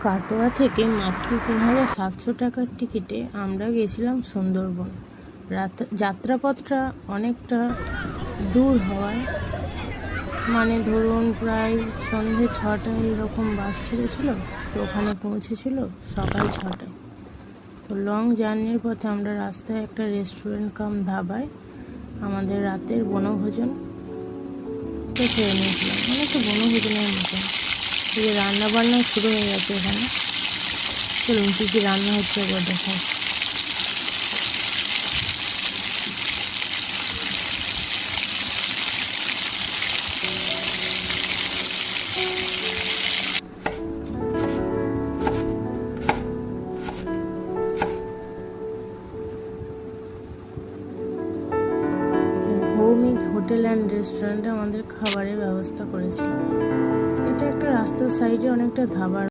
কাটোয়া থেকে মাত্র 3700 টাকার টিকিটে আমরা গেছিলাম সুন্দরবন। যাত্রাপথটা অনেকটা দূর হওয়ায় মানে ধরুন প্রায় সন্ধে 6টায় এরকম বাস ছেড়েছিল, তো ওখানে পৌঁছেছিল সকাল 6টায়। তো লং জার্নির পথে আমরা রাস্তায় একটা রেস্টুরেন্ট কাম ধাবায় আমাদের রাতের বনভোজন তো খেয়ে নিয়েছিলাম, মানে একটু বনভোজনের মতন। এই যে রান্না বান্না শুরু হয়ে গেছে এখানে। চলুন কী কী রান্না হচ্ছে একবার দেখাই। ভৌমিক হোটেল অ্যান্ড রেস্টুরেন্টে আমাদের খাবারের ব্যবস্থা করেছিল। এটা একটা রাস্তার সাইডে অনেকটা ধাবার